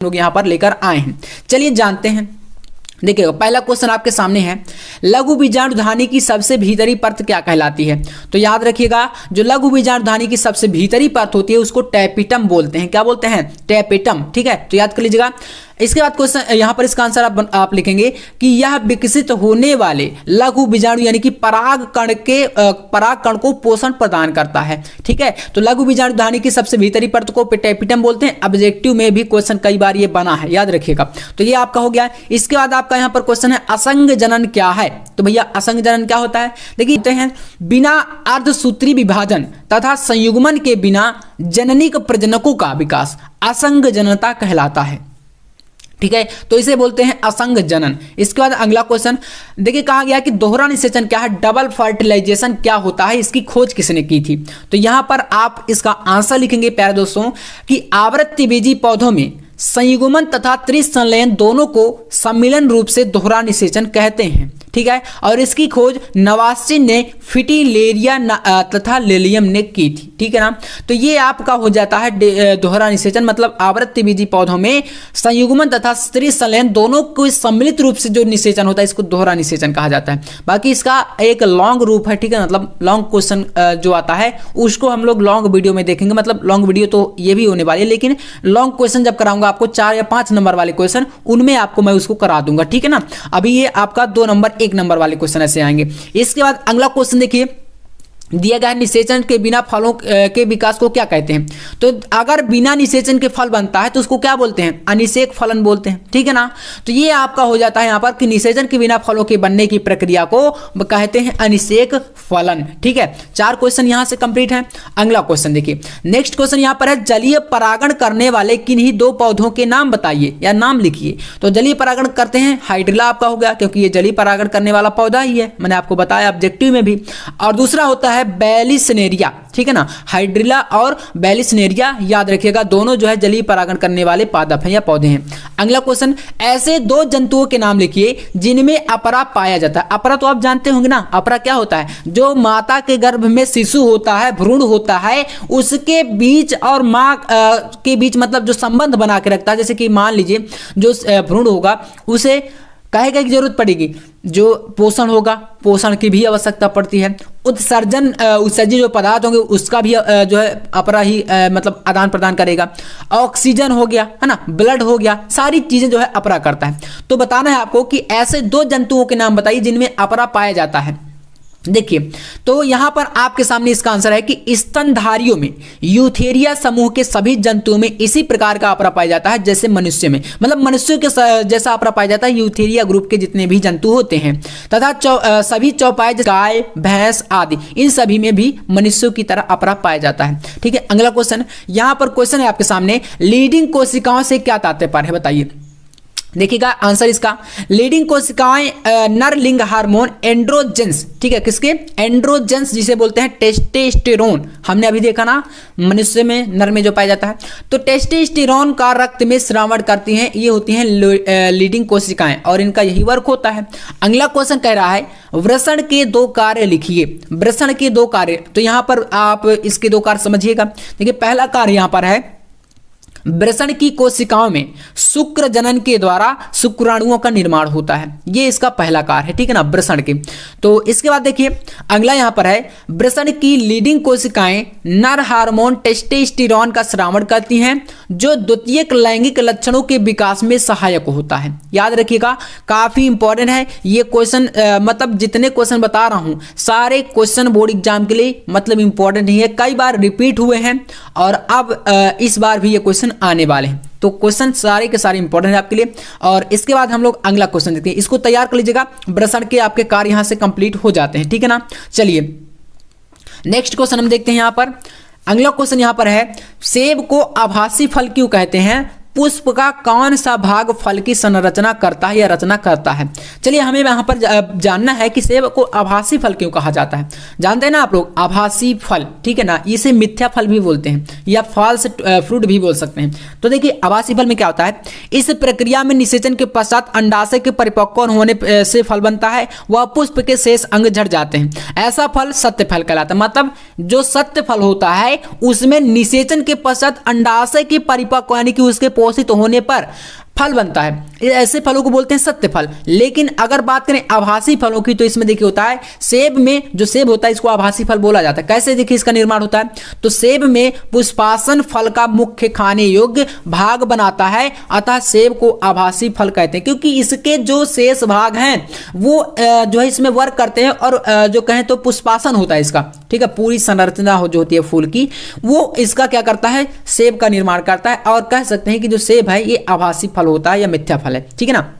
लोग यहाँ पर लेकर आए हैं। चलिए जानते हैं। देखिएगा पहला क्वेश्चन आपके सामने है, लघु बीजाणु ध्वनि की सबसे भीतरी परत क्या कहलाती है? तो याद रखिएगा जो लघु बीजाणु ध्वनि की सबसे भीतरी परत होती है उसको टैपिटम बोलते हैं। क्या बोलते हैं? टैपिटम। ठीक है, तो याद कर लीजिएगा। इसके बाद क्वेश्चन यहाँ पर इसका आंसर आप लिखेंगे कि यह विकसित होने वाले लघु बीजाणु यानी कि पराग कण को पोषण प्रदान करता है। ठीक है, तो लघु बीजाणु ध्वनि की सबसे भीतरी परत को टैपिटम बोलते हैं। ऑब्जेक्टिव में भी क्वेश्चन कई बार ये बना है, याद रखिएगा। तो ये आपका हो गया। इसके बाद आपका यहाँ पर क्वेश्चन है असंग जनन क्या है? तो भैया असंग जनन क्या होता है? देखिए बिना अर्धसूत्री विभाजन तथा संयुग्मन के बिना जननिक प्रजनकों का विकास असंग जननता कहलाता है। ठीक है, तो इसे बोलते हैं असंग जनन। इसके बाद अगला क्वेश्चन देखिए, कहा गया कि दोहरा निषेचन क्या है, डबल फर्टिलाइजेशन क्या होता है, इसकी खोज किसने की थी? तो यहां पर आप इसका आंसर लिखेंगे प्यारे दोस्तों कि आवृत्तिबीजी पौधों में संयुग्मन तथा त्रिसंलयन दोनों को सम्मिलन रूप से दोहरा निषेचन कहते हैं। ठीक है, और इसकी खोज नवासिन ने फिटिलेरिया तथा लेलियम ने की थी। ठीक है ना, तो ये आपका हो जाता है दोहरा निषेचन, मतलब आवृत्तिबीजी पौधों में संयुग्मन तथा त्रिसंलयन दोनों को सम्मिलित रूप से जो निषेचन होता है इसको दोहरा निषेचन कहा जाता है। बाकी इसका एक लॉन्ग रूप है। ठीक है, मतलब लॉन्ग क्वेश्चन जो आता है उसको हम लोग लॉन्ग वीडियो में देखेंगे। मतलब लॉन्ग वीडियो तो ये भी होने वाली है, लेकिन लॉन्ग क्वेश्चन जब कराऊंगा आपको 4 या 5 नंबर वाले क्वेश्चन, उनमें आपको मैं उसको करा दूंगा। ठीक है ना, अभी ये आपका 2 नंबर 1 नंबर वाले क्वेश्चन ऐसे आएंगे। इसके बाद अगला क्वेश्चन देखिए, दिया गया निषेचन के बिना फलों के विकास को क्या कहते हैं? तो अगर बिना निषेचन के फल बनता है तो उसको क्या बोलते हैं? अनिषेक फलन बोलते हैं। ठीक है ना, तो ये आपका हो जाता है यहाँ पर कि निषेचन के बिना फलों के बनने की प्रक्रिया को कहते हैं अनिषेक फलन। ठीक है, 4 क्वेश्चन यहाँ से कंप्लीट है। अगला क्वेश्चन देखिए, नेक्स्ट क्वेश्चन यहाँ पर है, जलीय परागण करने वाले किन्हीं 2 पौधों के नाम बताइए या नाम लिखिए। तो जलीय परागण करते हैं हाइड्रिला आपका हो गया, क्योंकि ये जलीय परागण करने वाला पौधा ही है, मैंने आपको बताया ऑब्जेक्टिव में भी। और दूसरा होता है बेलिसनेरिया। ठीक है ना, हाइड्रिला और बेलिसनेरिया, याद रखिएगा दोनों जो है जलीय परागण करने वाले पादप हैं या पौधे हैं। अगला क्वेश्चन, ऐसे 2 जंतुओं के नाम लिखिए जिनमें अपरा पाया जाता है। अपरा तो आप जानते होंगे ना, अपरा क्या होता है? जो माता के गर्भ में शिशु होता है, भ्रूण होता है, उसके बीच और माँ के बीच मतलब जो संबंध बना के रखता है। जैसे कि मान लीजिए जो भ्रूण होगा उसे कहेगा की जरूरत पड़ेगी, जो पोषण होगा पोषण की भी आवश्यकता पड़ती है, उत्सर्जन जो पदार्थ होंगे उसका भी जो है अपरा ही मतलब आदान प्रदान करेगा। ऑक्सीजन हो गया है ना, ब्लड हो गया, सारी चीजें जो है अपरा करता है। तो बताना है आपको कि ऐसे 2 जंतुओं के नाम बताइए जिनमें अपरा पाया जाता है। देखिए, तो यहां पर आपके सामने इसका आंसर है कि स्तनधारियों में यूथेरिया समूह के सभी जंतुओं में इसी प्रकार का अपरा पाया जाता है जैसे मनुष्य में, मतलब मनुष्य के जैसा अपरा पाया जाता है यूथेरिया ग्रुप के जितने भी जंतु होते हैं। तथा सभी चौपाई गाय भैंस आदि इन सभी में भी मनुष्यों की तरह अपरा पाया जाता है। ठीक है, अगला क्वेश्चन यहां पर क्वेश्चन है आपके सामने, लीडिंग कोशिकाओं से क्या तात्पर्य है बताइए। देखिएगा आंसर इसका, लीडिंग कोशिकाएं नर लिंग हार्मोन एंड्रोजेंस। ठीक है, किसके? एंड्रोजेंस जिसे बोलते हैं टेस्टोस्टेरोन। हमने अभी देखा ना मनुष्य में नर में जो पाया जाता है, तो टेस्टोस्टेरोन का रक्त में श्रावण करती हैं, ये होती हैं लीडिंग कोशिकाएं और इनका यही वर्क होता है। अगला क्वेश्चन कह रहा है वृषण के 2 कार्य लिखिए। वृषण के 2 कार्य, तो यहां पर आप इसके 2 कार्य समझिएगा। देखिए पहला कार्य यहां पर है, वृषण की कोशिकाओं में शुक्र जनन के द्वारा शुक्राणुओं का निर्माण होता है, ये इसका पहला कार्य है। ठीक है ना, वृषण के। तो इसके बाद देखिए अगला यहां पर है, वृषण की लीडिंग कोशिकाएं नर हार्मोन टेस्टोस्टेरोन का श्रावण करती हैं जो द्वितीयक लैंगिक लक्षणों के विकास में सहायक होता है। याद रखिएगा, काफी इंपॉर्टेंट है ये क्वेश्चन। मतलब जितने क्वेश्चन बता रहा हूं सारे क्वेश्चन बोर्ड एग्जाम के लिए मतलब इंपॉर्टेंट ही है, कई बार रिपीट हुए हैं और अब इस बार भी ये क्वेश्चन आने वाले हैं। तो क्वेश्चन सारे के सारे इंपॉर्टेंट है आपके लिए। और इसके बाद हम लोग अगला क्वेश्चन देखते हैं, इसको तैयार कर लीजिएगा, वृषण के आपके कार्य यहां से कंप्लीट हो जाते हैं। ठीक है ना, चलिए नेक्स्ट क्वेश्चन हम देखते हैं। यहां पर अगला क्वेश्चन यहां पर है, सेब को आभासी फल क्यों कहते हैं? पुष्प का कौन सा भाग फल की संरचना करता है या रचना करता है? चलिए हमें यहाँ पर जानना है कि सेब को आभासी फल क्यों कहा जाता है। जानते हैं ना आप लोग आभासी फल, ठीक है ना, इसे मिथ्या फल भी बोलते हैं या फॉल्स फ्रूट भी बोल सकते हैं। तो देखिए आभासी फल में क्या होता है, इस प्रक्रिया में निषेचन के पश्चात अंडाशय के परिपक्व होने से फल बनता है, वह पुष्प के शेष अंग झड़ जाते हैं, ऐसा फल सत्य फल कहलाता है। मतलब जो सत्य फल होता है उसमें निषेचन के पश्चात अंडाशय के परिपक्व यानी कि उसके पोषित होने पर फल बनता है। ऐसे फलों को बोलते हैं सत्य फल। लेकिन अगर बात करें आभासी फलों की तो इसमें देखिए होता है सेब में जो सेब होता है इसको आभासी फल बोला जाता है। कैसे देखिए इसका निर्माण होता है, तो सेब में पुष्पासन फल का मुख्य खाने योग्य भाग बनाता है, अतः सेब को आभासी फल कहते हैं, क्योंकि इसके जो शेष भाग हैं वो जो है इसमें वर्क करते हैं और जो कहें तो पुष्पासन होता है इसका, ठीक है, पूरी संरचना जो होती है फूल की वो इसका क्या करता है, सेब का निर्माण करता है। और कह सकते हैं कि जो सेब है ये आभासी फल होता है या मिथ्या फल है, ठीक है ना।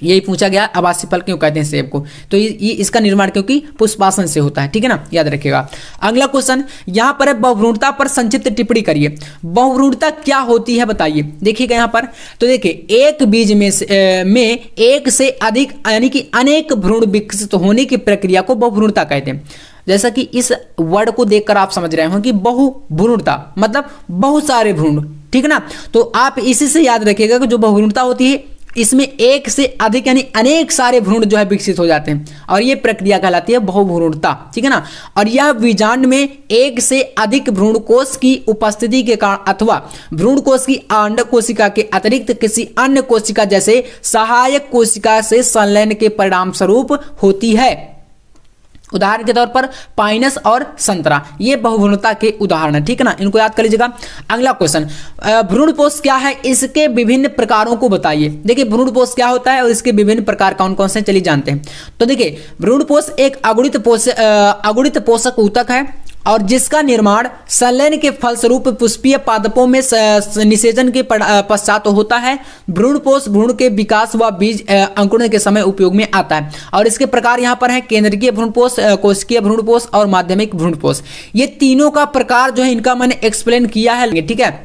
यही पूछा गया आभासी फल क्यों कहते हैं सेब को, तो ये इसका निर्माण क्योंकि पुष्पासन से होता है, ठीक है ना, याद रखिएगा। अगला क्वेश्चन यहां पर है बहुभ्रूणता पर संक्षिप्त टिप्पणी करिए। बहुभ्रूणता क्या होती है बताइए। देखिएगा यहां पर तो देखिए एक बीज में एक से अधिक यानी कि अनेक भ्रूण विकसित होने की प्रक्रिया को बहुभ्रूणता कहते हैं। जैसा कि इस वर्ड को देखकर आप समझ रहे हो कि बहुभ्रूणता मतलब बहुत सारे भ्रूण, ठीक है ना। तो आप इसी से याद रखिएगा कि जो बहुभ्रूणता होती है इसमें एक से अधिक यानी अनेक सारे भ्रूण जो है विकसित हो जाते हैं और ये प्रक्रिया कहलाती है बहुभ्रूणता, ठीक है ना। और यह बीजांड में एक से अधिक भ्रूण कोश की उपस्थिति के कारण अथवा भ्रूण कोश की अंडक कोशिका के अतिरिक्त किसी अन्य कोशिका जैसे सहायक कोशिका से संलयन के परिणाम स्वरूप होती है। उदाहरण के तौर पर पाइनस और संतरा ये बहुभ्रूणता के उदाहरण है, ठीक है ना, इनको याद कर लीजिएगा। अगला क्वेश्चन भ्रूणपोष क्या है, इसके विभिन्न प्रकारों को बताइए। देखिए भ्रूणपोष क्या होता है और इसके विभिन्न प्रकार कौन कौन से चलिए जानते हैं। तो देखिए भ्रूणपोष एक अगुणित पोषक ऊतक है और जिसका निर्माण संलयन के फलस्वरूप पुष्पीय पादपों में निषेचन के पश्चात होता है। भ्रूणपोष भ्रूण के विकास व बीज अंकुरण के समय उपयोग में आता है और इसके प्रकार यहाँ पर है केंद्रीय भ्रूणपोष, कोशिकीय भ्रूणपोष और माध्यमिक भ्रूणपोष। ये तीनों का प्रकार जो है इनका मैंने एक्सप्लेन किया है, ठीक है।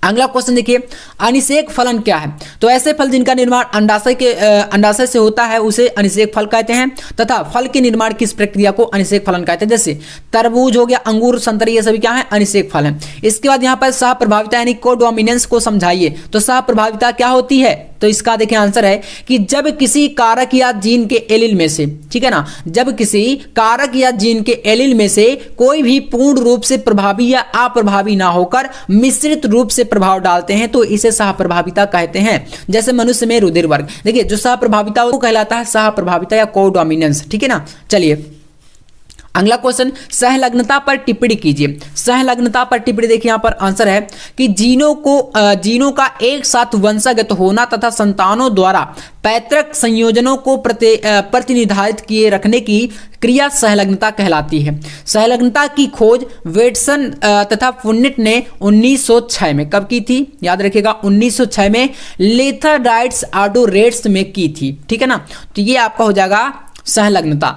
अगला क्वेश्चन देखिए अनिषेक फलन क्या है। तो ऐसे फल जिनका निर्माण अंडाशय से होता है उसे अनिषेक फल कहते हैं तथा फल के निर्माण की इस प्रक्रिया को अनिषेक फलन कहते हैं। जैसे तरबूज हो गया, अंगूर, संतरे, ये सभी क्या है अनिषेक फल हैं। इसके बाद यहाँ पर सहप्रभाविता यानी कोडोमिनेंस को समझाइए। तो सहप्रभाविता क्या होती है, तो इसका देखिए आंसर है कि जब किसी कारक या जीन के एलील में से, ठीक है ना, जब किसी कारक या जीन के एलील में से कोई भी पूर्ण रूप से प्रभावी या अप्रभावी ना होकर मिश्रित रूप से प्रभाव डालते हैं तो इसे सहप्रभाविता कहते हैं। जैसे मनुष्य में रुधिर वर्ग, देखिए जो सहप्रभाविता वो कहलाता है सहप्रभाविता या कोडोमिनेंस, ठीक है ना। चलिए अगला क्वेश्चन सहलग्नता पर टिप्पणी कीजिए। सहलग्नता पर टिप्पणी देखिए यहाँ पर आंसर है कि जीनों का एक साथ वंशागत होना तथा संतानों द्वारा पैतृक संयोजनों को प्रतिनिधारित किए रखने की क्रिया सहलग्नता कहलाती है। सहलग्नता की खोज वेटसन तथा पुन्निट ने 1906 में कब की थी, याद रखिएगा 1906 में लेथरडाइट्स आडोरेट्स में की थी, ठीक है ना। तो ये आपका हो जाएगा सहलग्नता।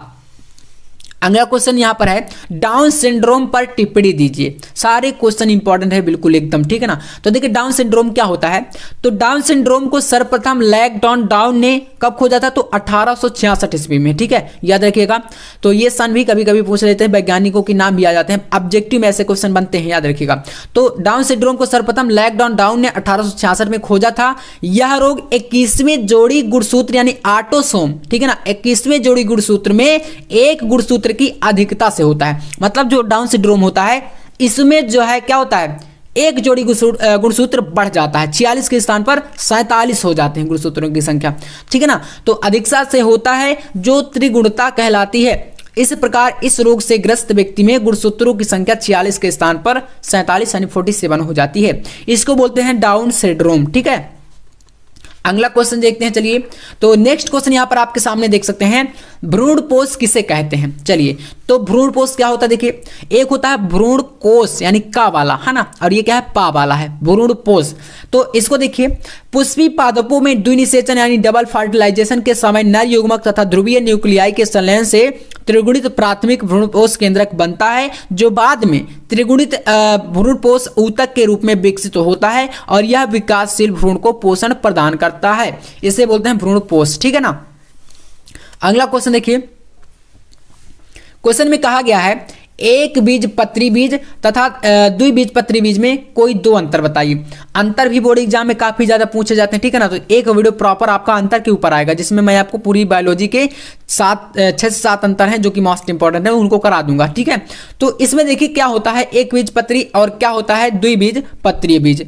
अगला क्वेश्चन यहां पर है डाउन सिंड्रोम पर टिप्पणी दीजिए। सारे क्वेश्चन इंपॉर्टेंट है बिल्कुल एकदम, ठीक है ना। तो देखिए डाउन सिंड्रोम क्या होता है, तो डाउन सिंड्रोम को सर्वप्रथम लैगडॉन डाउन ने कब खोजा था, तो 1866 ईस्वी में, ठीक है, याद रखिएगा। तो ये सन भी कभी कभी पूछ लेते हैं, वैज्ञानिकों के नाम भी आ जाते हैं, ऑब्जेक्टिव में ऐसे क्वेश्चन बनते हैं, याद रखिएगा। तो डाउन सिंड्रोम को सर्वप्रथम लैगडॉन डाउन ने 1866 में खोजा था। यह रोग 21वें जोड़ी गुणसूत्र यानी ऑटोसोम, ठीक है ना, 21वें जोड़ी गुणसूत्र में एक गुणसूत्र की अधिकता से होता है। मतलब जो डाउन सिंड्रोम होता है इसमें जो है क्या होता है, एक जोड़ी गुणसूत्र बढ़ जाता है, 46 के स्थान पर 47 हो जाते हैं गुणसूत्रों की संख्या, ठीक है ना। तो अधिकता से होता है जो त्रिगुणता कहलाती है। इस प्रकार इस रोग से ग्रस्त व्यक्ति में गुणसूत्रों की संख्या 46 के स्थान पर 47 यानी 47 हो जाती है। इसको बोलते हैं डाउन सिंड्रोम, ठीक है। अगला क्वेश्चन देखते हैं, चलिए। तो नेक्स्ट क्वेश्चन यहां पर आपके सामने देख सकते हैं भ्रूणपोष किसे कहते हैं। चलिए तो भ्रूणपोष क्या होता है, देखिए एक होता है भ्रूण कोष यानी का वाला, है ना, और ये क्या है पा वाला है भ्रूणपोष। तो इसको देखिए पुष्पी पादपों में द्विनिषेचन यानी डबल फर्टिलाइजेशन के समय नर युग्मक तथा ध्रुवीय न्यूक्लियाई के संलयन से त्रिगुणित प्राथमिक भ्रूणपोष केंद्रक बनता है जो बाद में त्रिगुणित भ्रूणपोष ऊतक के रूप में विकसित होता है और यह विकासशील भ्रूण को पोषण प्रदान करता है। इसे बोलते हैं भ्रूणपोष, ठीक है ना। अगला क्वेश्चन देखिए, क्वेश्चन में कहा गया है एक बीज पत्री बीज तथा द्विबीजपत्री बीज में कोई दो अंतर बताइए। अंतर भी बोर्ड एग्जाम में काफी ज्यादा पूछे जाते हैं, ठीक है ना। तो एक वीडियो प्रॉपर आपका अंतर के ऊपर आएगा, जिसमें मैं आपको पूरी बायोलॉजी के 6 से 7 अंतर हैं जो कि मोस्ट इंपॉर्टेंट है, उनको करा दूंगा, ठीक है। तो इसमें देखिए क्या होता है एक बीजपत्री और क्या होता है द्विबीजपत्री बीज।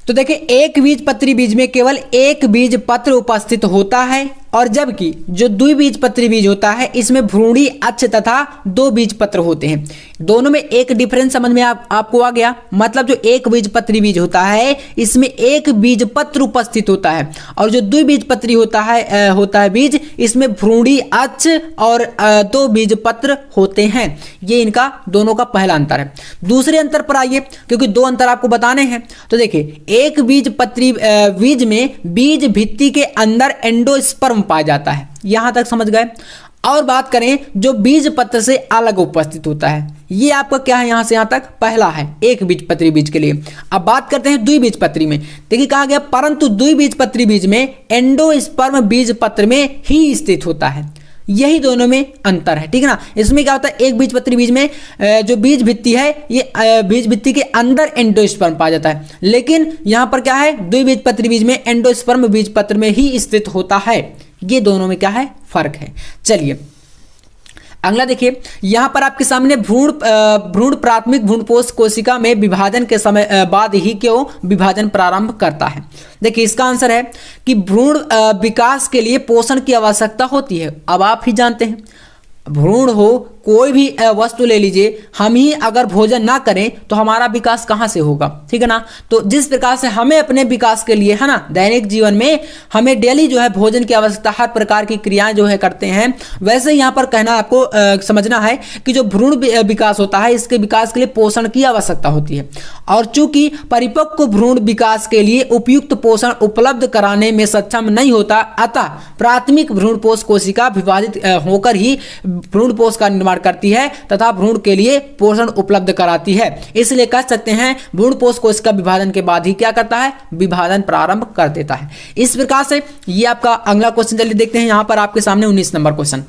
तो देखिए एक बीजपत्री बीज में केवल एक बीज पत्र उपस्थित होता है, और जबकि जो द्विबीजपत्री बीज होता है इसमें भ्रूणी अक्ष तथा 2 बीज पत्र होते हैं। दोनों में एक डिफरेंस समझ में आपको आ गया। मतलब जो एक बीजपत्री बीज होता है इसमें एक बीज पत्र उपस्थित होता है, और जो द्विबीजपत्री होता है बीज इसमें भ्रूणी अक्ष और 2 बीज पत्र होते हैं। ये इनका दोनों का पहला अंतर है। दूसरे अंतर पर आइए, क्योंकि 2 अंतर आपको बताने हैं। तो देखिए एक बीजपत्री बीज में बीज भित्ति के अंदर एंडोस्पर्म पाया जाता है, यहां तक समझ गए। और बात करें जो बीज पत्र से अलग उपस्थित होता है, ये आपका क्या है यहां से यहां तक पहला है एक बीजपत्री बीज के लिए। अब बात करते हैं द्विबीजपत्री में। देखिए कहा गया परंतु द्विबीजपत्री बीज में एंडोस्पर्म बीज पत्र में ही स्थित होता है। यही दोनों में अंतर है, ठीक है ना। इसमें क्या होता है एक बीजपत्री बीज में जो बीज भित्ति है ये बीज भित्ति के अंदर एंडोस्पर्म पाया जाता है, लेकिन यहां पर क्या है द्विबीजपत्री बीज में एंडोस्पर्म बीज पत्र में ही स्थित होता है। ये दोनों में क्या है फर्क है। चलिए अगला देखिए, यहां पर आपके सामने भ्रूण प्राथमिक भ्रूणपोष कोशिका में विभाजन के समय बाद ही क्यों विभाजन प्रारंभ करता है। देखिए इसका आंसर है कि भ्रूण विकास के लिए पोषण की आवश्यकता होती है। अब आप ही जानते हैं भ्रूण हो कोई भी वस्तु ले लीजिए, हम ही अगर भोजन ना करें तो हमारा विकास कहाँ से होगा, ठीक है ना। तो जिस प्रकार से हमें अपने विकास के लिए है ना दैनिक जीवन में हमें डेली जो है भोजन की आवश्यकता, हर प्रकार की क्रियाएं जो है करते हैं, वैसे यहाँ पर कहना आपको समझना है कि जो भ्रूण विकास होता है इसके विकास के लिए पोषण की आवश्यकता होती है। और चूंकि परिपक्व भ्रूण विकास के लिए उपयुक्त पोषण उपलब्ध कराने में सक्षम नहीं होता, अतः प्राथमिक भ्रूणपोष कोशिका विभाजित होकर ही भ्रूणपोष का निर्माण करती है तथा भ्रूण के लिए पोषण उपलब्ध कराती है। इसलिए कह सकते हैं भ्रूणपोष कोशिका विभाजन के बाद ही क्या करता है विभाजन प्रारंभ कर देता है। इस प्रकार से ये आपका अगला क्वेश्चन चलिए देखते हैं। यहां पर आपके सामने 19 नंबर क्वेश्चन,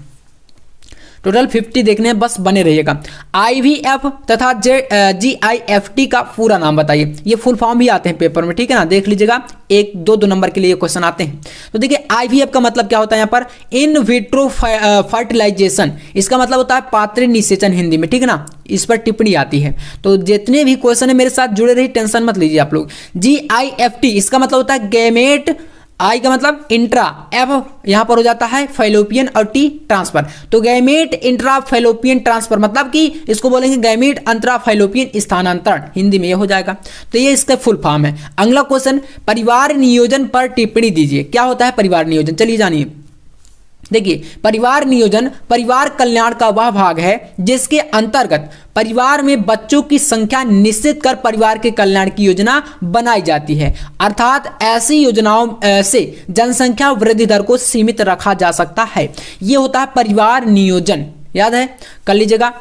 टोटल 50 देखने हैं, बस बने रहिएगा। IVF तथा GIFT का पूरा नाम बताइए। ये फुल फॉर्म भी आते हैं पेपर में, ठीक है ना, देख लीजिएगा। 1-2 नंबर के लिए क्वेश्चन आते हैं। तो देखिए IVF का मतलब क्या होता है यहाँ पर इन विट्रो फर्टिलाइजेशन, इसका मतलब होता है पात्र निषेचन हिंदी में, ठीक है ना। इस पर टिप्पणी आती है। तो जितने भी क्वेश्चन है मेरे साथ जुड़े रहिए, टेंशन मत लीजिए आप लोग। GIFT इसका मतलब होता है गैमेट, आई का मतलब इंट्रा, एफ यहां पर हो जाता है फैलोपियन और टी ट्रांसफर। तो गैमेट इंट्रा फैलोपियन ट्रांसफर मतलब कि इसको बोलेंगे गैमेट अंतरा फैलोपियन स्थानांतरण, हिंदी में ये हो जाएगा। तो ये इसका फुल फॉर्म है। अगला क्वेश्चन, परिवार नियोजन पर टिप्पणी दीजिए। क्या होता है परिवार नियोजन, चलिए जानिए। देखिए परिवार नियोजन परिवार कल्याण का वह भाग है जिसके अंतर्गत परिवार में बच्चों की संख्या निश्चित कर परिवार के कल्याण की योजना बनाई जाती है। अर्थात ऐसी योजनाओं से जनसंख्या वृद्धि दर को सीमित रखा जा सकता है। यह होता है परिवार नियोजन, याद है कर लीजिएगा।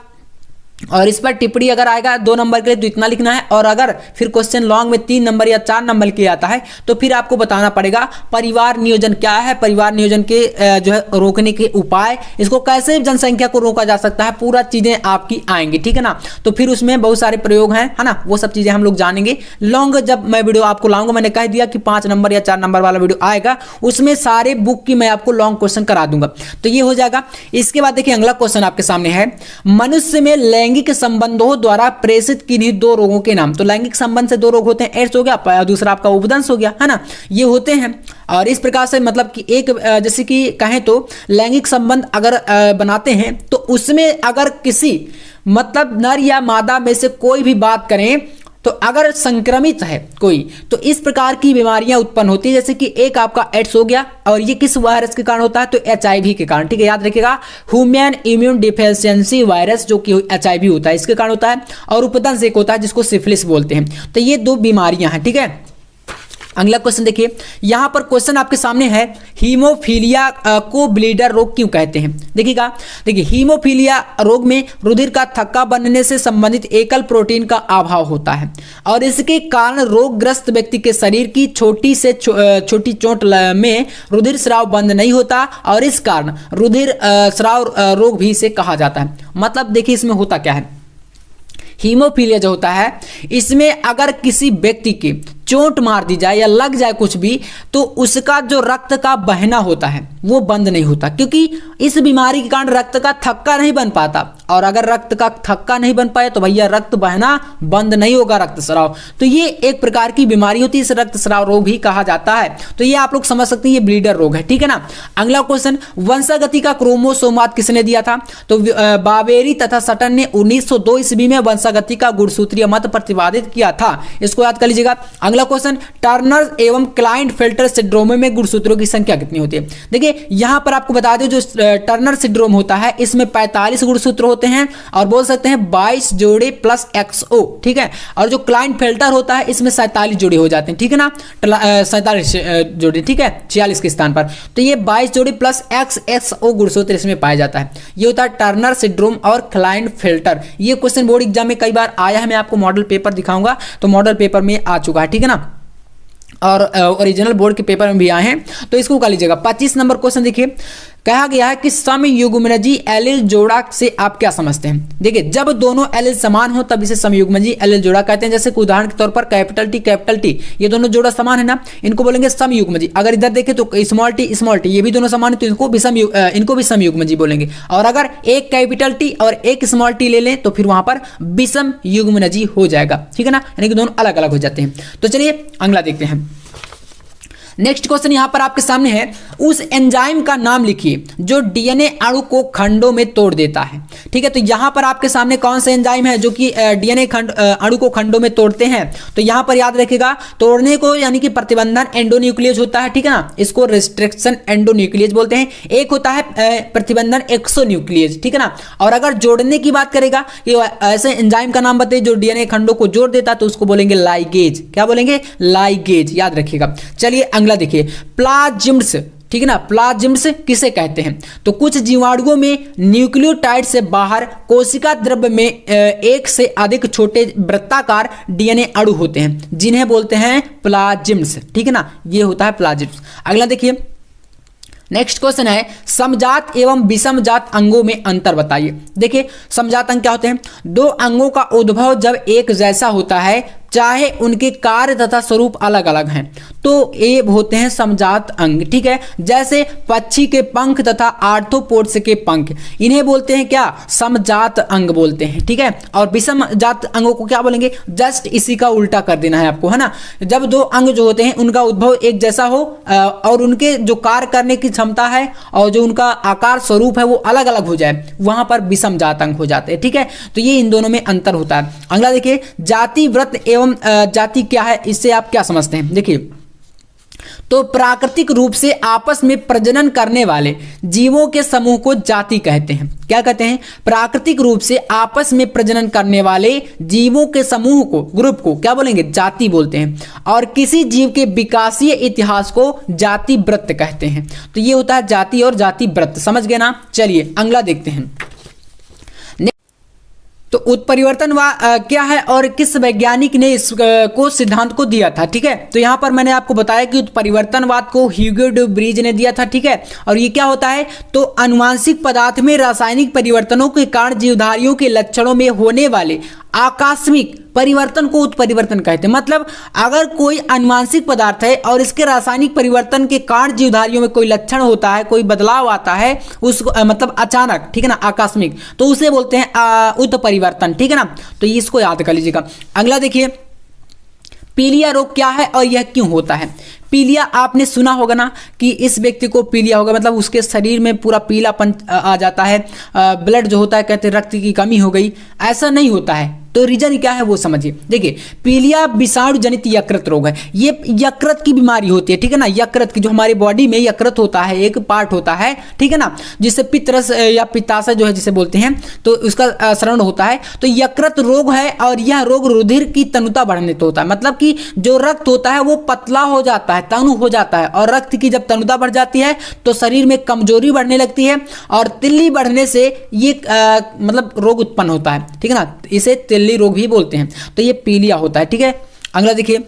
और इस पर टिप्पणी अगर आएगा 2 नंबर के लिए तो इतना लिखना है, और अगर फिर क्वेश्चन लॉन्ग में 3 नंबर या 4 नंबर के आता है तो फिर आपको बताना पड़ेगा परिवार नियोजन क्या है, परिवार नियोजन के जो है रोकने के उपाय, इसको कैसे जनसंख्या को रोका जा सकता है, पूरा चीजें आपकी आएंगी, ठीक है ना। तो फिर उसमें बहुत सारे प्रयोग हैं, है ना, वो सब चीजें हम लोग जानेंगे। लॉन्ग जब मैं वीडियो आपको लाऊंगा, मैंने कह दिया कि 5 नंबर या 4 नंबर वाला वीडियो आएगा, उसमें सारे बुक की मैं आपको लॉन्ग क्वेश्चन करा दूंगा। तो ये हो जाएगा। इसके बाद देखिए अगला क्वेश्चन आपके सामने है, मनुष्य में लैंगिक संबंधों द्वारा प्रेषित किन्हीं 2 रोगों के नाम। तो लैंगिक संबंध से 2 रोग होते हैं, एड्स हो गया, दूसरा आपका उपदंश हो गया, है ना, ये होते हैं। और इस प्रकार से मतलब कि एक जैसे कि कहें तो लैंगिक संबंध अगर बनाते हैं तो उसमें अगर किसी मतलब नर या मादा में से कोई भी बात करें तो अगर संक्रमित है कोई तो इस प्रकार की बीमारियां उत्पन्न होती है। जैसे कि एक आपका एड्स हो गया, और ये किस वायरस के कारण होता है तो HIV के कारण, ठीक है, याद रखिएगा ह्यूमन इम्यून डिफिशियंसी वायरस जो कि HIV होता है इसके कारण होता है। और उपदंश एक होता है जिसको सिफिलिस बोलते हैं। तो ये 2 बीमारियां हैं, ठीक है। अगला क्वेश्चन देखिए, यहां पर क्वेश्चन आपके सामने है, हीमोफीलिया को ब्लीडर रोग क्यों कहते हैं। देखिएगा, देखिए हीमोफीलिया रोग में रुधिर का थक्का बनने से संबंधित एकल प्रोटीन का अभाव होता है, और इसके कारण रोगग्रस्त व्यक्ति के शरीर की छोटी से छोटी चोट में रुधिर स्राव बंद नहीं होता, और इस कारण रुधिर स्राव रोग भी इसे कहा जाता है। मतलब देखिए इसमें होता क्या है, हीमोफीलिया जो होता है इसमें अगर किसी व्यक्ति की चोट मार दी जाए या लग जाए कुछ भी, तो उसका जो रक्त का बहना होता है वो बंद नहीं होता, क्योंकि इस बीमारी के कारण रक्त का थक्का नहीं बन पाता, और अगर रक्त का थक्का नहीं बन पाए तो भैया रक्त बहना बंद नहीं होगा, रक्तस्राव। तो ये एक प्रकार की बीमारी होती है, इसे रक्तस्राव रोग भी कहा जाता है। तो ये आप लोग समझ सकते हैं, ये ब्लीडर रोग है, ठीक है ना। अगला क्वेश्चन, वंशागति का क्रोमोसोमवाद किसने दिया था? तो बावेरी तथा सटन ने 1902 ईस्वी में वंशागति का गुणसूत्रीय मत प्रतिपादित किया था, इसको याद कर लीजिएगा। अगला क्वेश्चन, टर्नर एवं क्लाइंटफेल्टर सिंड्रोम में गुणसूत्रों की संख्या कितनी होती है? देखिए यहां पर आपको बता दें, जो टर्नर सिंड्रोम होता है इसमें 45 गुणसूत्र होते हैं, और बोल सकते हैं 22 जोड़े प्लस XO, ठीक है। और जो क्लाइंटफेल्टर होता है इसमें 47 जोड़े हो जाते हैं, ठीक है ना, 47 जोड़े, ठीक है, 46 के स्थान पर। तो ये 22 जोड़े प्लस XO गुणसूत्र इसमें पाया जाता है। ये होता है टर्नर सिंड्रोम और क्लाइंटफेल्टर। ये क्वेश्चन बोर्ड एग्जाम में कई बार आया है, मैं आपको मॉडल पेपर दिखाऊंगा, तो मॉडल पेपर में आ चुका है, ठीक है ना, और ओरिजिनल बोर्ड के पेपर में भी आए हैं, तो इसको कर लीजिएगा। 25 नंबर क्वेश्चन देखिए, कहा गया है कि समयुग्मनजी एलील जोड़ा से आप क्या समझते हैं? देखिए जब दोनों एलील समान हो तब इसे समयुग्मनजी एलील जोड़ा कहते हैं। जैसे उदाहरण के तौर पर कैपिटल टी ये दोनों जोड़ा समान है ना, इनको बोलेंगे समयुग्मनजी। अगर इधर देखें तो स्मॉल टी ये भी दोनों समान है, तो इनको भी समयुग्मनजी बोलेंगे। और अगर एक कैपिटल टी और एक स्मॉल टी ले लें तो फिर वहां पर विषम युग्मनजी हो जाएगा, ठीक है ना, यानी कि दोनों अलग अलग हो जाते हैं। तो चलिए अगला देखते हैं। नेक्स्ट क्वेश्चन यहां पर आपके सामने है, उस एंजाइम का नाम लिखिए जो डीएनए अणु को खंडों में तोड़ देता है, ठीक है। तो यहां पर आपके सामने कौन सा एंजाइम है जो कि डीएनए अणु को खंडों में तोड़ते हैं? तो यहां पर याद रखिएगा, तोड़ने को यानी कि प्रतिबंधन एंडोन्यूक्लियस होता है, ठीक है ना, इसको रिस्ट्रिक्शन एंडोन्यूक्लियस बोलते हैं। एक होता है प्रतिबंधन एक्सोन्यूक्लियस, ठीक है ना। और अगर जोड़ने की बात करेगा कि ऐसे एंजाइम का नाम बताइए जो डीएनए खंडों को जोड़ देता है, तो उसको बोलेंगे लाइगेज। क्या बोलेंगे? लाइगेज, याद रखिएगा। चलिए अगला देखिए, प्लाज्मिड्स, ठीक है ना, प्लाज्मिड्स किसे कहते हैं? तो कुछ जीवाणुओं में न्यूक्लियोटाइड से बाहर कोशिका द्रव्य में एक से अधिक छोटे वृत्ताकार डीएनए अणु होते हैं, जिन्हें बोलते हैं प्लाज्मिड्स, ठीक है ना, ये होता है प्लाज्मिड्स। अगला देखिए, नेक्स्ट क्वेश्चन है, समजात एवं विषमजात अंगों में अंतर बताइए। देखिए समजात अंग क्या होते हैं? दो अंगों का उद्भव जब एक जैसा होता है, चाहे उनके कार्य तथा स्वरूप अलग अलग हैं, तो ये होते हैं समजात अंग, ठीक है। जैसे पक्षी के पंख तथा आर्थ्रोपोड्स के पंख, इन्हें बोलते हैं क्या? समजात अंग बोलते हैं, ठीक है। और विषमजात अंगों को क्या बोलेंगे? जस्ट इसी का उल्टा कर देना है आपको, है ना। जब दो अंग जो होते हैं उनका उद्भव एक जैसा हो और उनके जो कार्य करने की क्षमता है और जो उनका आकार स्वरूप है वो अलग अलग हो जाए, वहां पर विषमजात अंग हो जाते हैं, ठीक है। तो ये इन दोनों में अंतर होता है। अगला देखिए, जाति व्रत एवं जाति क्या है, इससे आप क्या समझते हैं? देखिए, तो प्राकृतिक रूप से आपस में प्रजनन करने वाले जीवों के समूह को जाति कहते हैं। क्या कहते हैं? प्राकृतिक रूप से आपस में प्रजनन करने वाले जीवों के समूह को, ग्रुप को क्या बोलेंगे? जाति बोलते हैं। और किसी जीव के विकासीय इतिहास को जाति वृत्त कहते हैं। तो ये होता है जाति और जाति वृत्त, समझ गए ना। चलिए अगला देखते हैं। तो उत्परिवर्तनवाद क्या है और किस वैज्ञानिक ने इसको सिद्धांत को दिया था, ठीक है। तो यहां पर मैंने आपको बताया कि उत्परिवर्तनवाद को ह्यूगो डे ब्रीज ने दिया था, ठीक है। और ये क्या होता है? तो आनुवांशिक पदार्थ में रासायनिक परिवर्तनों के कारण जीवधारियों के लक्षणों में होने वाले आकस्मिक परिवर्तन को उत्परिवर्तन कहते हैं। मतलब अगर कोई आनुवांशिक पदार्थ है और इसके रासायनिक परिवर्तन के कारण जीवधारियों में कोई लक्षण होता है, कोई बदलाव आता है, उसको मतलब अचानक, ठीक है ना, आकस्मिक, तो उसे बोलते हैं उत्परिवर्तन, ठीक है ना। तो इसको याद कर लीजिएगा। अगला देखिए, पीलिया रोग क्या है और यह क्यों होता है? पीलिया आपने सुना होगा ना कि इस व्यक्ति को पीलिया होगा, मतलब उसके शरीर में पूरा पीलापन आ जाता है, ब्लड जो होता है कहते हैं रक्त की कमी हो गई। ऐसा नहीं होता है, तो रीजन क्या है वो समझिए। देखिए, पीलिया विषाणु जनित यकृत रोग है। ये यकृत की बीमारी होती है, ठीक है ना। यकृत की, जो हमारे बॉडी में यकृत होता है, एक पार्ट होता है, ठीक है ना, जिससे पित्तरस या पित्ताशय जो है जिसे बोलते हैं, तो उसका स्राव होता है। तो यकृत रोग है और यह रोग रुधिर की तनुता बढ़ने तो होता है। मतलब कि जो रक्त होता है वो पतला हो जाता है, तनु हो जाता है, और रक्त की जब तनुता बढ़ जाती है तो शरीर में कमजोरी बढ़ने लगती है और तिल्ली बढ़ने से ये मतलब रोग उत्पन्न होता है, ठीक है ना। इसे तिल्ली रोग भी बोलते हैं। तो ये पीलिया होता है, ठीक है। अगला देखिए,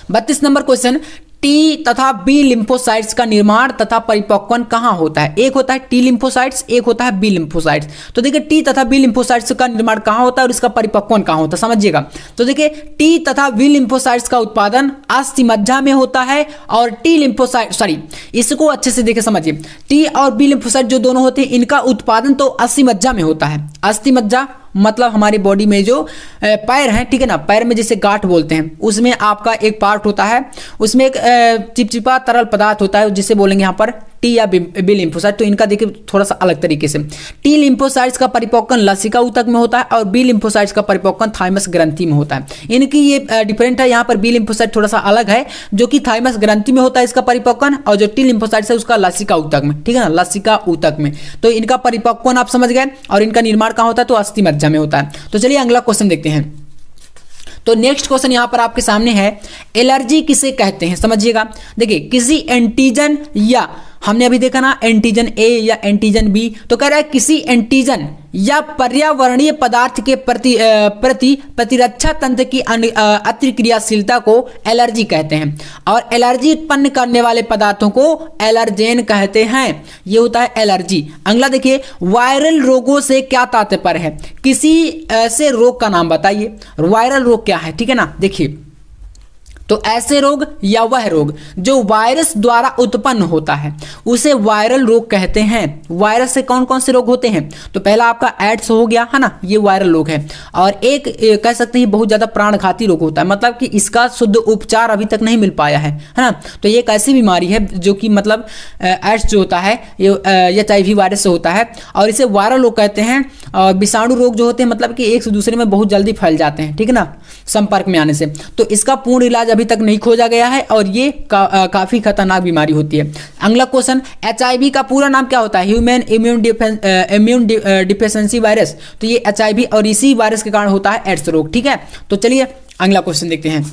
32 नंबर क्वेश्चन, टी तथा बी लिम्फोसाइट्स का निर्माण तथा परिपक्वन कहाँ होता है? एक होता है टी लिम्फोसाइट्स, एक होता है बी लिम्फोसाइट्स। तो देखिए टी तथा बी लिम्फोसाइट्स का निर्माण कहाँ होता है और इसका परिपक्वन कहाँ होता है, समझिएगा। तो देखिए टी तथा बी लिम्फोसाइट्स का उत्पादन अस्थि मज्जा में होता है और टी लिम्फोसाइट इसको अच्छे से देखे समझिए, टी और बी लिम्फोसाइट जो दोनों होते हैं इनका उत्पादन तो अस्थि मज्जा में होता है। अस्थि मज्जा मतलब हमारी बॉडी में जो पैर हैं, ठीक है ना, पैर में जैसे गांठ बोलते हैं, उसमें आपका एक पार्ट होता है, उसमें एक चिपचिपा तरल पदार्थ होता है जिसे बोलेंगे यहाँ पर टी या बी लिम्फोसाइट। तो इनका देखिए थोड़ा सा अलग तरीके से, टी लिम्फोसाइट्स का परिपक्वन लसिका ऊतक में होता है और बी लिम्फोसाइट्स का परिपक्वन थाइमस ग्रंथि में होता है। इनकी ये डिफरेंट है, यहाँ पर बी लिम्फोसाइट थोड़ा सा अलग है जो कि थाइमस ग्रंथि में होता है इसका परिपक्वन, और जो टी लिम्फोसाइट्स है उसका लसिका ऊतक में, ठीक है ना, लसिका ऊतक में। तो इनका परिपक्वन आप समझ गए, और इनका निर्माण कहाँ होता है? तो अस्थि मज्जा में होता है। तो चलिए अगला क्वेश्चन देखते हैं। तो नेक्स्ट क्वेश्चन यहां पर आपके सामने है, एलर्जी किसे कहते हैं? समझिएगा, देखिए किसी एंटीजन या हमने अभी देखा ना एंटीजन ए या एंटीजन बी, तो कह रहा है किसी एंटीजन या पर्यावरणीय पदार्थ के प्रति प्रतिरक्षा तंत्र की अतिक्रियाशीलता को एलर्जी कहते हैं, और एलर्जी उत्पन्न करने वाले पदार्थों को एलर्जेन कहते हैं। ये होता है एलर्जी। अगला देखिए, वायरल रोगों से क्या तात्पर्य है? किसी ऐसे रोग का नाम बताइए। वायरल रोग क्या है, ठीक है ना, देखिए तो ऐसे रोग या वह रोग जो वायरस द्वारा उत्पन्न होता है उसे वायरल रोग कहते हैं। वायरस से कौन कौन से रोग होते हैं? तो पहला आपका एड्स हो गया है ना, ये वायरल रोग है, और एक कह सकते हैं बहुत ज्यादा प्राणघाती रोग होता है, मतलब कि इसका शुद्ध उपचार अभी तक नहीं मिल पाया है ना। तो ये एक ऐसी बीमारी है जो कि मतलब एड्स जो होता है ये HIV वायरस से होता है, और इसे वायरल रोग कहते हैं। और विषाणु रोग जो होते हैं मतलब कि एक से दूसरे में बहुत जल्दी फैल जाते हैं, ठीक है ना, संपर्क में आने से। तो इसका पूर्ण इलाज अभी तक नहीं खोजा गया है, और ये काफी खतरनाक बीमारी होती है। अगला क्वेश्चन, HIV का पूरा नाम क्या होता है? Human immune deficiency virus. तो ये HIV और इसी वायरस के कारण होता है एड्स रोग, ठीक है। तो चलिए अगला क्वेश्चन देखते हैं।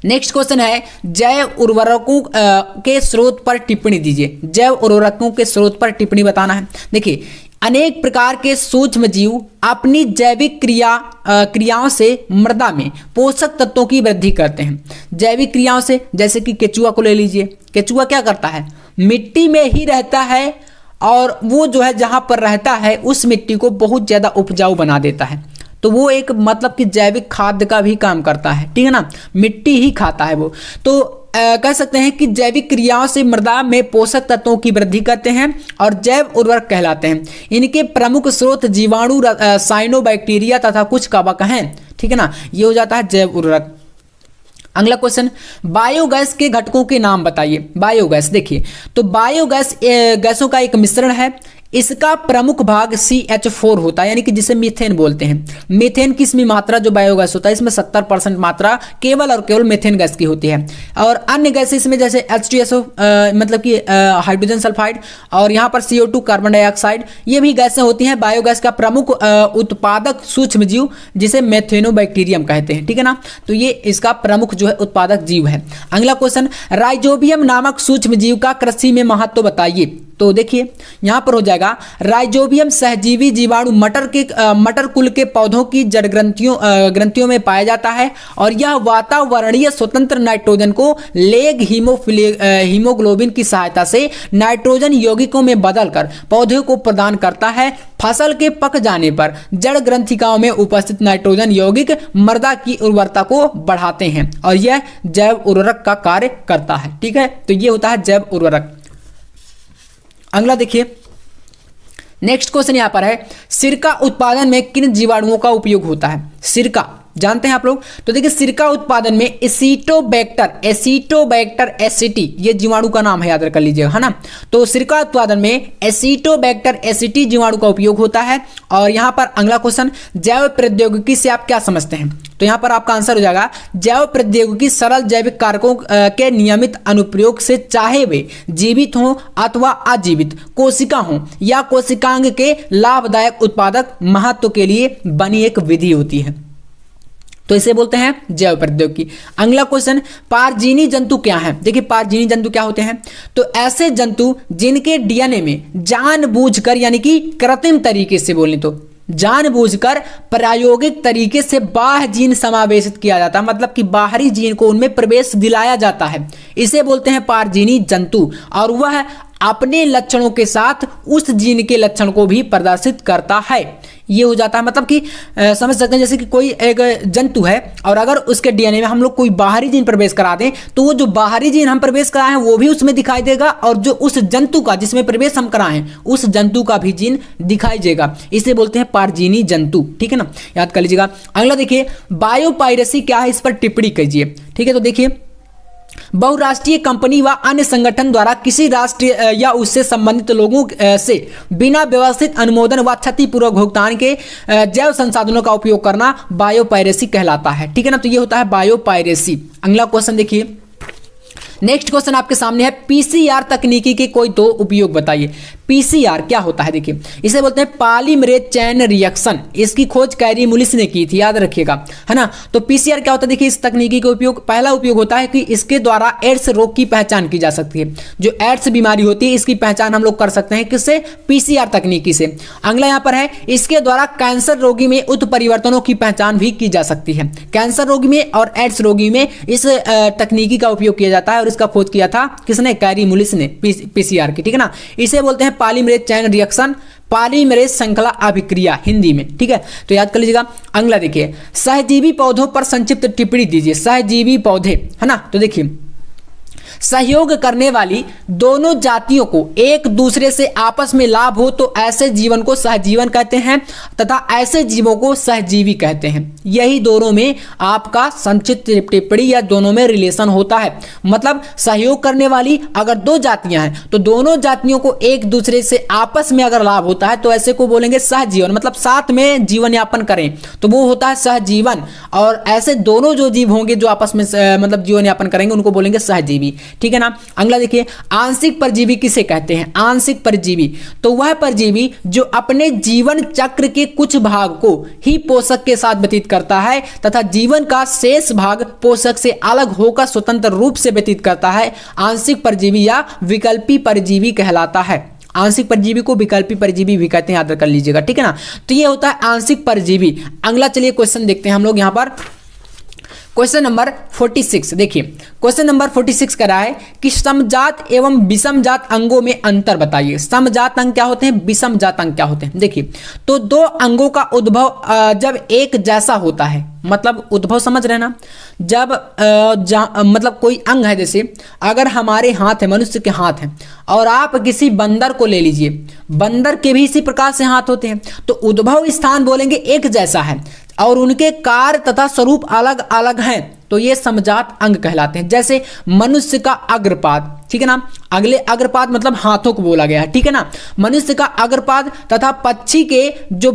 नेक्स्ट क्वेश्चन है, जैव उर्वरकों के स्रोत पर टिप्पणी दीजिए। जैव उर्वरकों के स्रोत पर टिप्पणी बताना है। देखिए अनेक प्रकार के सूक्ष्म जीव अपनी जैविक क्रियाओं से मृदा में पोषक तत्वों की वृद्धि करते हैं। जैविक क्रियाओं से, जैसे कि केचुआ को ले लीजिए। केचुआ क्या करता है? मिट्टी में ही रहता है, और वो जो है जहां पर रहता है उस मिट्टी को बहुत ज्यादा उपजाऊ बना देता है। तो वो एक मतलब कि जैविक खाद्य का भी काम करता है, ठीक है ना, मिट्टी ही खाता है वो। तो कह सकते हैं कि जैविक क्रियाओं से मृदा में पोषक तत्वों की वृद्धि करते हैं और जैव उर्वरक कहलाते हैं। इनके प्रमुख स्रोत जीवाणु, साइनोबैक्टीरिया तथा कुछ कवक हैं, ठीक है ना, ये हो जाता है जैव उर्वरक। अगला क्वेश्चन, बायोगैस के घटकों के नाम बताइए। बायोगैस, देखिए तो बायोगैस गैसों का एक मिश्रण है। इसका प्रमुख भाग CH4 होता है, यानी कि जिसे मीथेन बोलते हैं। मीथेन की इसमें मात्रा जो बायोगैस होता है इसमें 70% मात्रा केवल और केवल मीथेन गैस की होती है। और अन्य गैसेस में जैसे H2SO मतलब कि हाइड्रोजन सल्फाइड, और यहाँ पर CO2 कार्बन डाइऑक्साइड, ये भी गैसें होती हैं। बायोगैस का प्रमुख उत्पादक सूक्ष्म जीव जिसे मेथेनोबैक्टीरियम कहते हैं, ठीक है ना। तो ये इसका प्रमुख जो है उत्पादक जीव है। अगला क्वेश्चन, राइजोबियम नामक सूक्ष्म जीव का कृषि में महत्व बताइए। तो देखिए यहाँ पर हो जाएगा, राइजोबियम सहजीवी जीवाणु मटर कुल के पौधों की जड़ ग्रंथियों में पाया जाता है, और यह वातावरणीय स्वतंत्र नाइट्रोजन को लेग हीमोग्लोबिन की सहायता से नाइट्रोजन यौगिकों में बदलकर पौधे को प्रदान करता है। फसल के पक जाने पर जड़ ग्रंथिकाओं में उपस्थित नाइट्रोजन यौगिक मृदा की उर्वरता को बढ़ाते हैं, और यह जैव उर्वरक का कार्य करता है, ठीक है। तो ये होता है जैव उर्वरक। अगला देखिए, नेक्स्ट क्वेश्चन यहां पर है, सिरका उत्पादन में किन जीवाणुओं का उपयोग होता है? सिरका जानते हैं आप लोग? तो देखिए सिरका उत्पादन में एसिटोबैक्टर एसिटी, ये जीवाणु का नाम है, याद रख लीजिएगा, है ना। तो सिरका उत्पादन में एसिटोबैक्टर एसिटी जीवाणु का उपयोग होता है। और यहां पर अगला क्वेश्चन, जैव प्रौद्योगिकी से आप क्या समझते हैं? तो यहां पर आपका आंसर हो जाएगा, जैव प्रौद्योगिकी सरल जैविक कारकों के नियमित अनुप्रयोग से, चाहे वे जीवित हों अथवा अजीवित कोशिका हों या कोशिकांग के लाभदायक उत्पादक महत्व के लिए बनी एक विधि होती है। तो इसे बोलते हैं जैव प्रौद्योगिकी। अगला क्वेश्चन, पारजीवी जंतु क्या है? देखिए पारजीवी जंतु क्या होते हैं? तो ऐसे जंतु जिनके DNA में जानबूझकर यानी कि कृत्रिम तरीके से बोलें तो जानबूझकर प्रायोगिक तरीके से बाह्य जीन समावेशित किया जाता है, मतलब कि बाहरी जीन को उनमें प्रवेश दिलाया जाता है, इसे बोलते हैं पारजीनी जंतु। और वह अपने लक्षणों के साथ उस जीन के लक्षण को भी प्रदर्शित करता है। ये हो जाता है, मतलब कि समझ सकते हैं जैसे कि कोई एक जंतु है और अगर उसके डीएनए में हम लोग कोई बाहरी जीन प्रवेश करा दें तो वो जो बाहरी जीन हम प्रवेश कराए हैं वो भी उसमें दिखाई देगा, और जो उस जंतु का जिसमें प्रवेश हम कराएं उस जंतु का भी जीन दिखाई देगा। इसे बोलते हैं पारजीनी जंतु। ठीक है ना, याद कर लीजिएगा। अगला देखिए, बायोपायरेसी क्या है, इस पर टिप्पणी कीजिए। ठीक है, तो देखिए, बहुराष्ट्रीय कंपनी व अन्य संगठन द्वारा किसी राष्ट्र या उससे संबंधित लोगों से बिना व्यवस्थित अनुमोदन व क्षतिपूर्वक भुगतान के जैव संसाधनों का उपयोग करना बायोपायरेसी कहलाता है। ठीक है ना, तो ये होता है बायोपायरेसी। अगला क्वेश्चन देखिए, नेक्स्ट क्वेश्चन आपके सामने है, पीसीआर तकनीकी के कोई दो उपयोग बताइए। पीसीआर क्या होता है, देखिए, इसे बोलते हैं पॉलीमरेज चेन रिएक्शन। इसकी खोज कैरी मुलिस ने की थी, याद रखिएगा, है ना। तो पीसीआर क्या होता है, देखिए, इस तकनीकी का उपयोग, पहला उपयोग होता है कि इसके द्वारा एड्स रोग की पहचान की जा सकती है। जो एड्स बीमारी होती है इसकी पहचान हम लोग कर सकते हैं किससे, पीसीआर तकनीकी से। अगला यहाँ पर है, इसके द्वारा कैंसर रोगी में उत्परिवर्तनों की पहचान भी की जा सकती है। कैंसर रोगी में और एड्स रोगी में इस तकनीकी का उपयोग किया जाता है, और इसका खोज किया था किसने, कैरी मुलिस ने, पीसीआर की। ठीक है ना, इसे बोलते हैं पॉलीमरेज चेन रिएक्शन, पॉलीमरेज श्रृंखला अभिक्रिया हिंदी में। ठीक है, तो याद कर लीजिएगा। अगला देखिए, सहजीवी पौधों पर संक्षिप्त टिप्पणी दीजिए। सहजीवी पौधे, है ना, तो देखिए, सहयोग करने वाली दोनों जातियों को एक दूसरे से आपस में लाभ हो तो ऐसे जीवन को सहजीवन कहते हैं, तथा ऐसे जीवों को सहजीवी कहते हैं। यही दोनों में आपका संक्षिप्त टिप्पणी या दोनों में रिलेशन होता है। मतलब सहयोग करने वाली अगर दो जातियां हैं तो दोनों जातियों को एक दूसरे से आपस में अगर लाभ होता है तो ऐसे को बोलेंगे सहजीवन, मतलब साथ में जीवन यापन करें तो वो होता है सहजीवन। और ऐसे दोनों जो जीव होंगे जो आपस में मतलब जीवन यापन करेंगे उनको बोलेंगे सहजीवी। ठीक है ना। अगला देखिए, आंशिक परजीवी किसे कहते हैं, आंशिक परजीवी तो वह परजीवी जो अपने जीवन चक्र के कुछ भाग को ही पोषक के साथ व्यतीत करता है तथा जीवन का शेष भाग पोषक से अलग होकर स्वतंत्र रूप से व्यतीत करता है, आंशिक परजीवी या विकल्पी परजीवी कहलाता है। आंशिक परजीवी को विकल्पी परजीवी भी कहते हैं, याद कर लीजिएगा। ठीक है ना, तो ये होता है आंशिक परजीवी। अगला चलिए क्वेश्चन देखते हैं हम लोग यहाँ पर, क्वेश्चन नंबर 46। देखिए, क्वेश्चन नंबर 46 कह रहा है कि समजात एवं विषमजात अंगों में अंतर बताइए। समजात अंग क्या होते हैं, विषमजात अंग क्या होते हैं। देखिए, तो दो अंगों का उद्भव जब एक जैसा होता है, मतलब उद्भव समझ रहे ना, जब मतलब कोई अंग है, जैसे अगर हमारे हाथ है, मनुष्य के हाथ हैं, और आप किसी बंदर को ले लीजिए, बंदर के भी इसी प्रकार से हाथ होते हैं, तो उद्भव स्थान बोलेंगे एक जैसा है और उनके कार्य तथा स्वरूप अलग अलग हैं, तो ये समजात अंग कहलाते हैं। जैसे मनुष्य का अग्रपाद, ठीक है ना, अगले अग्रपाद मतलब हाथों को बोला गया है। ठीक है ना, मनुष्य का अग्रपाद तथा पक्षी के जो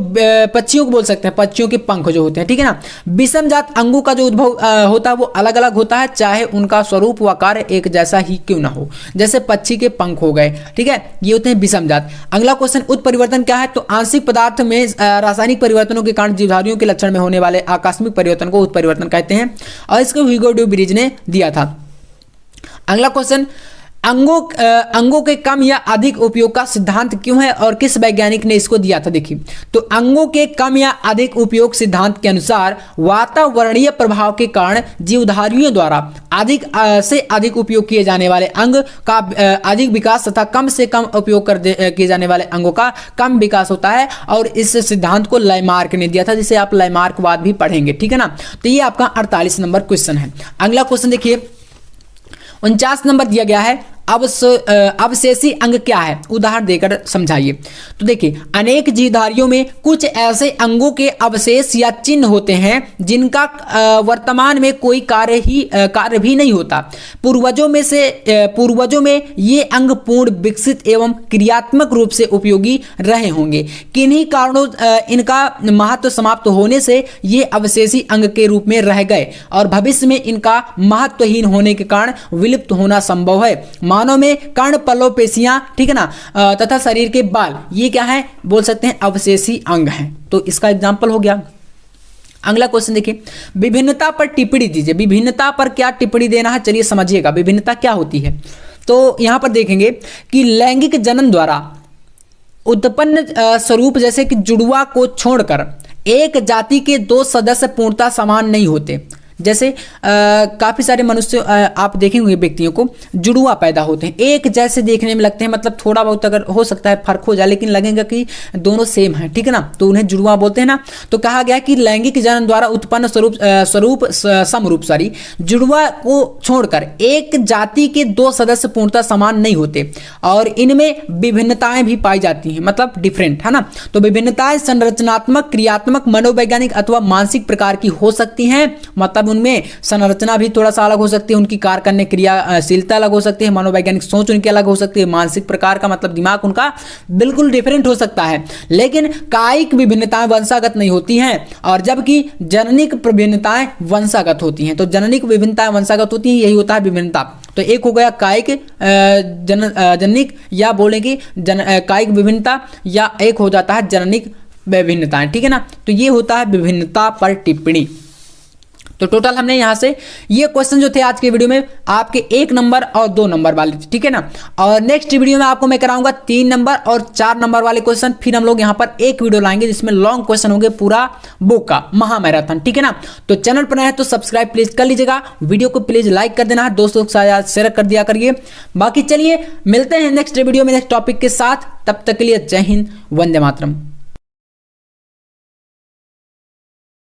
पक्षियों को बोल सकते हैं, पक्षियों के पंख जो होते हैं। ठीक है ना, विषमजात अंगों का जो उद्भव होता है वो अलग अलग होता है, चाहे उनका स्वरूप व कार्य एक जैसा ही क्यों ना हो। जैसे पक्षी के पंख हो गए, ठीक है, ये होते हैं विषमजात। अगला क्वेश्चन, उत्परिवर्तन क्या है, तो आंशिक पदार्थ में रासायनिक परिवर्तनों के कारण जीवधारियों के लक्षण में होने वाले आकस्मिक परिवर्तन को उत्परिवर्तन कहते हैं, और इसको ह्यूगो ड्यू ब्रिज ने दिया था। अगला क्वेश्चन, अंगों के कम या अधिक उपयोग का सिद्धांत क्यों है और किस वैज्ञानिक ने इसको दिया था। देखिए, तो अंगों के कम या अधिक उपयोग सिद्धांत के अनुसार वातावरणीय प्रभाव के कारण जीवधारियों द्वारा अधिक से अधिक उपयोग किए जाने वाले अंग का अधिक विकास तथा कम से कम उपयोग किए जाने वाले अंगों का कम विकास होता है, और इस सिद्धांत को लामार्क ने दिया था, जिसे आप लामार्कवाद भी पढ़ेंगे। ठीक है ना, तो ये आपका 48 नंबर क्वेश्चन है। अगला क्वेश्चन देखिए, 49 नंबर दिया गया है, अवशेषी अंग क्या है, उदाहरण देकर समझाइए। तो देखिए, अनेक जीवधारियों में कुछ ऐसे अंगों के अवशेष या चिन्ह होते हैं जिनका वर्तमान में कोई कार्य भी नहीं होता। पूर्वजों में ये अंग पूर्ण विकसित एवं क्रियात्मक रूप से उपयोगी रहे होंगे। किन्हीं कारणों इनका महत्व समाप्त होने से ये अवशेषी अंग के रूप में रह गए और भविष्य में इनका महत्वहीन होने के कारण विलुप्त होना संभव है। मानव में कर्ण, पल्लव पेशियां, ठीक है ना, तथा शरीर के बाल, ये क्या है, बोल सकते हैं अवशेषी अंग हैं। तो इसका एग्जाम्पल हो गया। अगला क्वेश्चन देखिए, विभिन्नता पर टिप्पणी दीजिए। विभिन्नता पर क्या टिप्पणी देना है, चलिए समझिएगा विभिन्नता क्या होती है। तो यहां पर देखेंगे कि लैंगिक जनन द्वारा उत्पन्न स्वरूप जैसे कि जुड़वा को छोड़कर एक जाति के दो सदस्य पूर्णतः समान नहीं होते। जैसे काफ़ी सारे मनुष्य आप देखेंगे व्यक्तियों को जुड़वा पैदा होते हैं, एक जैसे देखने में लगते हैं, मतलब थोड़ा बहुत अगर हो सकता है फर्क हो जाए लेकिन लगेगा कि दोनों सेम हैं, ठीक है ना, तो उन्हें जुड़वा बोलते हैं ना। तो कहा गया कि लैंगिक जनन द्वारा उत्पन्न समरूप जुड़वा को छोड़कर एक जाति के दो सदस्य पूर्णतः समान नहीं होते और इनमें विभिन्नताएं भी पाई जाती हैं, मतलब डिफरेंट, है ना। तो विभिन्नताएं संरचनात्मक, क्रियात्मक, मनोवैज्ञानिक अथवा मानसिक प्रकार की हो सकती हैं, मतलब उनमें संरचना भी थोड़ा सा अलग हो सकती है, उनकी कार्य करने क्रियाशीलता अलग हो सकती है, मनोवैज्ञानिक सोच उनकी अलग हो सकती है, मानसिक प्रकार का मतलब दिमाग उनका बिल्कुल डिफरेंट हो सकता है, लेकिन कायिक विभिन्नताएं वंशागत नहीं होती हैं और जबकि जननिक विभिन्नताएं वंशागत होती हैं। तो जननिक विभिन्नताएं वंशागत होती हैं, यही होता है विभिन्नता। तो एक हो गया कायिक जननिक या बोलेंगे कायिक विभिन्नता, या एक हो जाता है जननिक विभिन्नताएं, ठीक है ना। तो ये होता है विभिन्नता पर टिप्पणी। तो टोटल हमने यहाँ से ये क्वेश्चन जो थे आज के वीडियो में आपके 1 नंबर और 2 नंबर वाले, ठीक है ना। और नेक्स्ट वीडियो में आपको मैं कराऊंगा 3 नंबर और 4 नंबर वाले क्वेश्चन। फिर हम लोग यहाँ पर एक वीडियो लाएंगे जिसमें लॉन्ग क्वेश्चन होंगे, पूरा बुक का महामैराथन, ठीक है ना। तो चैनल पर नए हैं तो सब्सक्राइब प्लीज कर लीजिएगा, वीडियो को प्लीज लाइक कर देना है, दोस्तों के साथ शेयर कर दिया करिए। बाकी चलिए मिलते हैं नेक्स्ट वीडियो में नेक्स्ट टॉपिक के साथ, तब तक के लिए जय हिंद, वंदे मातरम।